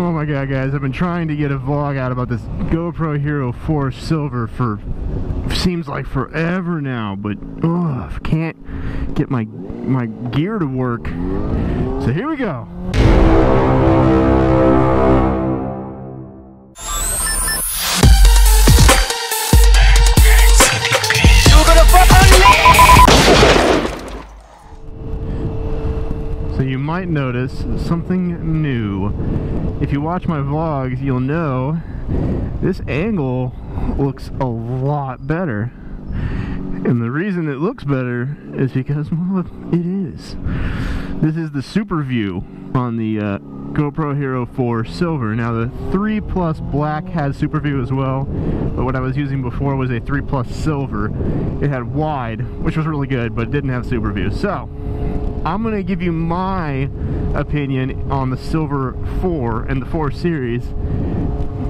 Oh my god, guys, I've been trying to get a vlog out about this GoPro Hero 4 Silver for seems like forever now, but I can't get my gear to work. So here we go. So you might notice something new. If you watch my vlogs, you'll know this angle looks a lot better. And the reason it looks better is because, well, it is. This is the SuperView on the GoPro Hero 4 Silver. Now the 3 Plus Black has SuperView as well, but what I was using before was a 3 Plus Silver. It had wide, which was really good, but it didn't have SuperView. So I'm going to give you my opinion on the Silver 4 and the 4 series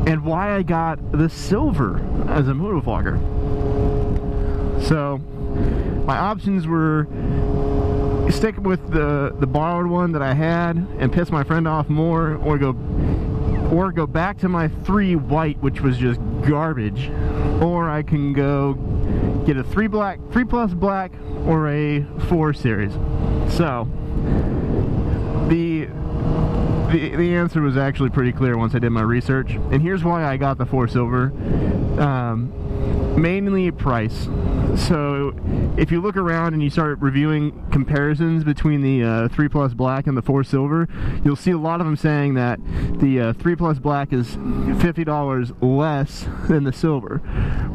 and why I got the Silver as a motovlogger. So my options were stick with the borrowed one that I had and piss my friend off more, or go back to my 3 white, which was just garbage, or I can go get a 3 Plus Black or a 4 series. So the answer was actually pretty clear once I did my research, and here's why I got the 4 Silver. Mainly price. So if you look around and you start reviewing comparisons between the 3 Plus Black and the 4 Silver, you'll see a lot of them saying that the 3 Plus Black is $50 less than the Silver,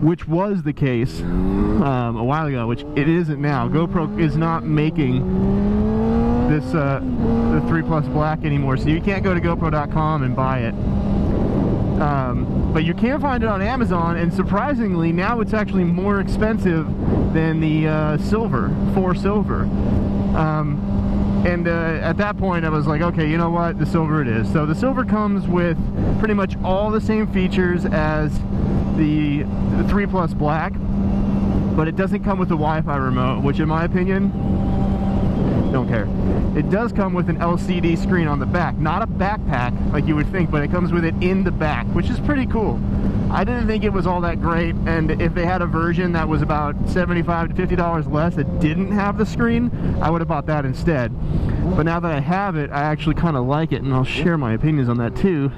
which was the case a while ago, which it isn't now. GoPro is not making this the 3 Plus Black anymore, so you can't go to GoPro.com and buy it. But you can find it on Amazon, and surprisingly, now it's actually more expensive than the Silver, 4 Silver. At that point, I was like, okay, you know what, the Silver it is. So the Silver comes with pretty much all the same features as the 3 Plus Black, but it doesn't come with the Wi-Fi remote, which in my opinion, don't care. It does come with an LCD screen on the back, not a backpack like you would think, but it comes with it in the back, which is pretty cool. I didn't think it was all that great, and if they had a version that was about $75 to $50 less that didn't have the screen, I would have bought that instead. But now that I have it, I actually kind of like it, and I'll share my opinions on that too.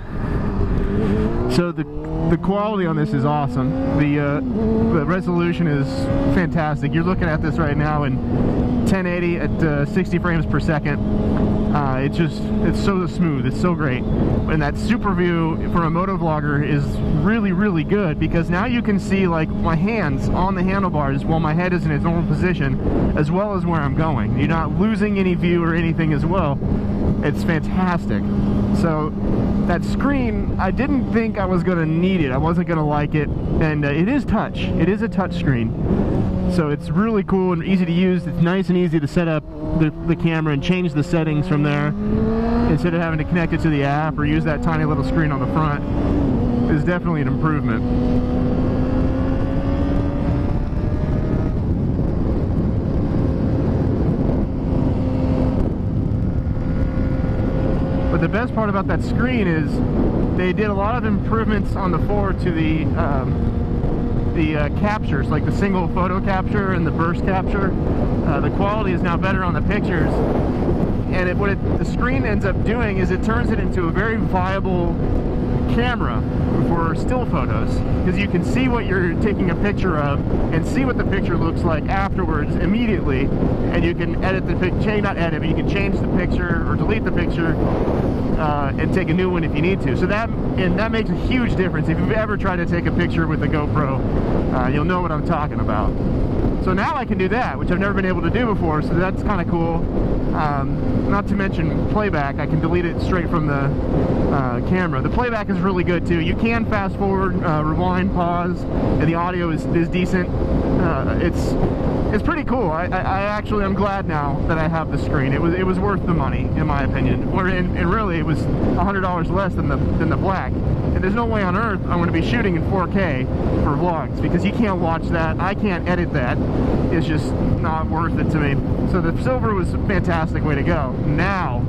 So the quality on this is awesome. The resolution is fantastic. You're looking at this right now in 1080 at 60 frames per second. It's so smooth, it's so great. And that SuperView for a motovlogger is really, really good, because now you can see like my hands on the handlebars while my head is in its normal position, as well as where I'm going. You're not losing any view or anything as well. It's fantastic. So that screen, I didn't think I was going to need it. I wasn't going to like it, and it is touch. It is a touch screen. So it's really cool and easy to use. It's nice and easy to set up the camera and change the settings from there instead of having to connect it to the app or use that tiny little screen on the front. It's definitely an improvement. But the best part about that screen is they did a lot of improvements on the 4 to the captures, like the single photo capture and the burst capture. The quality is now better on the pictures, and what the screen ends up doing is it turns it into a very viable camera for still photos, because you can see what you're taking a picture of and see what the picture looks like afterwards immediately, and you can edit the picture, not edit, but you can change the picture or delete the picture and take a new one if you need to. So that makes a huge difference. If you've ever tried to take a picture with the GoPro, you'll know what I'm talking about. So now I can do that, which I've never been able to do before, so that's kind of cool. Not to mention playback, I can delete it straight from the camera. The playback is really good too. You can fast forward, rewind, pause, and the audio is decent. it's pretty cool. I actually I'm glad now that I have the screen. It was worth the money, in my opinion. And really, it was $100 less than the black. And there's no way on earth I'm going to be shooting in 4K for vlogs, because you can't watch that. I can't edit that. It's just not worth it to me. So the silver was a fantastic way to go. Now,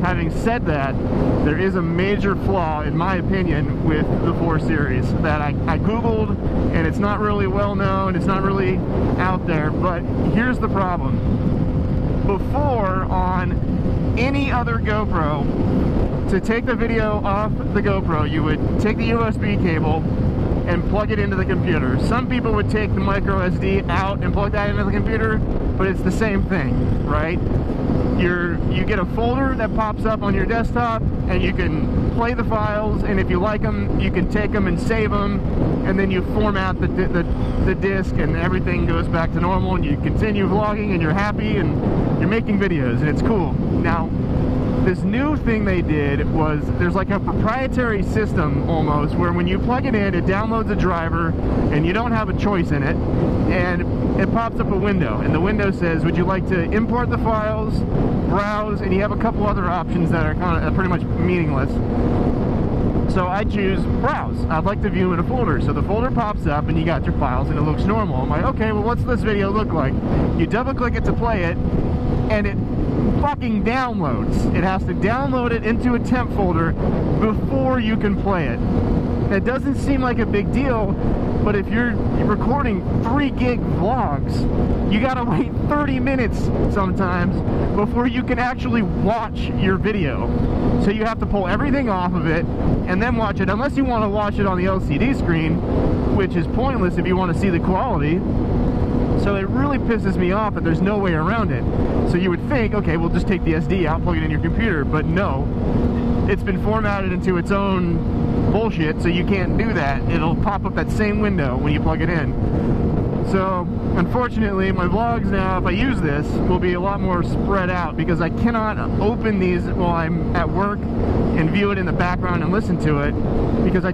having said that, there is a major flaw, in my opinion, with the 4 Series that I Googled, and it's not really well known, it's not really out there, but here's the problem. Before, on any other GoPro, to take the video off the GoPro, you would take the USB cable and plug it into the computer. Some people would take the micro SD out and plug that into the computer, but it's the same thing, right? You get a folder that pops up on your desktop, and you can play the files, and if you like them, you can take them and save them, and then you format the disc, and everything goes back to normal, and you continue vlogging, and you're happy, and you're making videos, and it's cool. Now, this new thing they did was, there's like a proprietary system almost, where when you plug it in, it downloads a driver, and you don't have a choice in it, and it pops up a window, and the window says, would you like to import the files, browse, and you have a couple other options that are kind of pretty much meaningless. So I choose browse. I'd like to view in a folder. So the folder pops up and you got your files and it looks normal. I'm like, okay, well, what's this video look like? You double click it to play it, and it fucking downloads. It has to download it into a temp folder before you can play it. That doesn't seem like a big deal, but if you're recording 3 gig vlogs, you gotta wait 30 minutes sometimes before you can actually watch your video. So you have to pull everything off of it and then watch it, unless you want to watch it on the LCD screen, which is pointless if you want to see the quality. So it really pisses me off that there's no way around it. So you would think, okay, we'll just take the SD out, plug it in your computer, but no. It's been formatted into its own bullshit, so you can't do that. It'll pop up that same window when you plug it in. So, unfortunately, my vlogs now, if I use this, will be a lot more spread out, because I cannot open these while I'm at work and view it in the background and listen to it, because I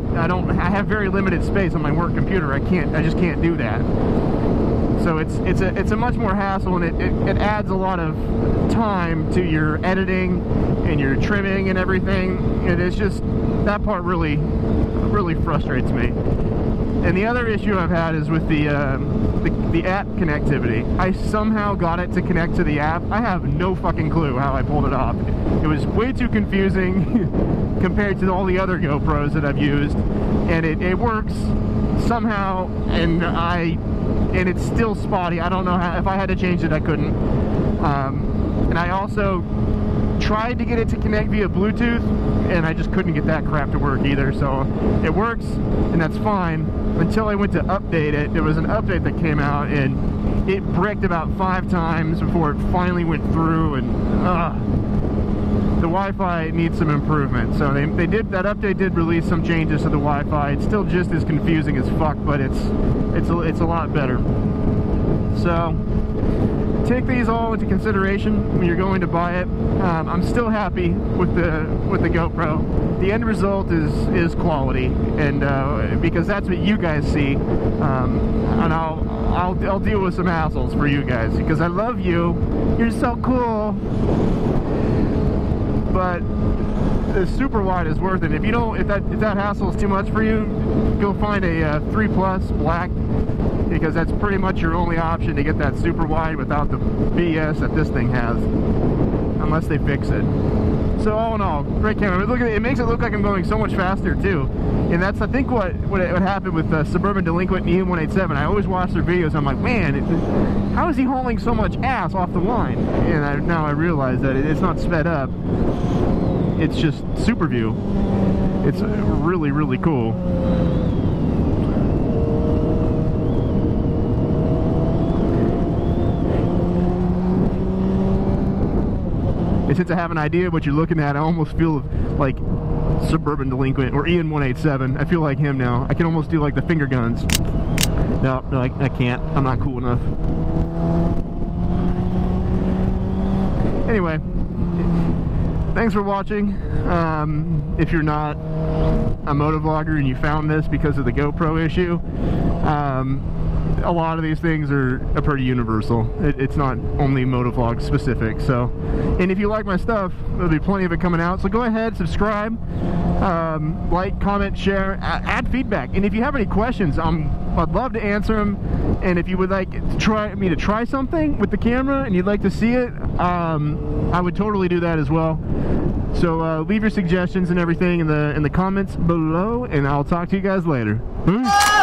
have very limited space on my work computer. I just can't do that. So it's a much more hassle, and it adds a lot of time to your editing and your trimming and everything, and it's just, that part really frustrates me. And the other issue I've had is with the app connectivity. I somehow got it to connect to the app. I have no fucking clue how I pulled it off. It was way too confusing compared to all the other GoPros that I've used, and it works somehow, and it's still spotty. I don't know how, if I had to change it, I couldn't. And I also tried to get it to connect via Bluetooth, and I just couldn't get that crap to work either. So it works, and that's fine, until I went to update it. There was an update that came out, and it bricked about 5 times before it finally went through, and the Wi-Fi needs some improvement. So they did, that update did release some changes to the Wi-Fi. It's still just as confusing as fuck, but it's a lot better. So take these all into consideration when you're going to buy it. I'm still happy with the GoPro. The end result is quality, and because that's what you guys see, and I'll deal with some hassles for you guys, because I love you. You're so cool. But the super wide is worth it. If that hassle is too much for you, go find a 3 Plus black, because that's pretty much your only option to get that super wide without the BS that this thing has, unless they fix it. So all in all, great camera. Look at it, it makes it look like I'm going so much faster too, and that's, I think, what happened with Suburban Delinquent and EM187. I always watch their videos. I'm like, man, how is he hauling so much ass off the line? And now I realize that it's not sped up. It's just SuperView. It's really, really cool. And since I have an idea of what you're looking at, I almost feel like Suburban Delinquent or EM187. I feel like him now. I can almost do like the finger guns. No, I can't. I'm not cool enough. Anyway, thanks for watching. If you're not a motovlogger and you found this because of the GoPro issue, a lot of these things are pretty universal. It's not only motovlog specific. So, and if you like my stuff, there'll be plenty of it coming out. So go ahead, subscribe, like, comment, share, add feedback. And if you have any questions, I'd love to answer them. And if you would like to try something with the camera and you'd like to see it, I would totally do that as well. So leave your suggestions and everything in the comments below, and I'll talk to you guys later. Peace.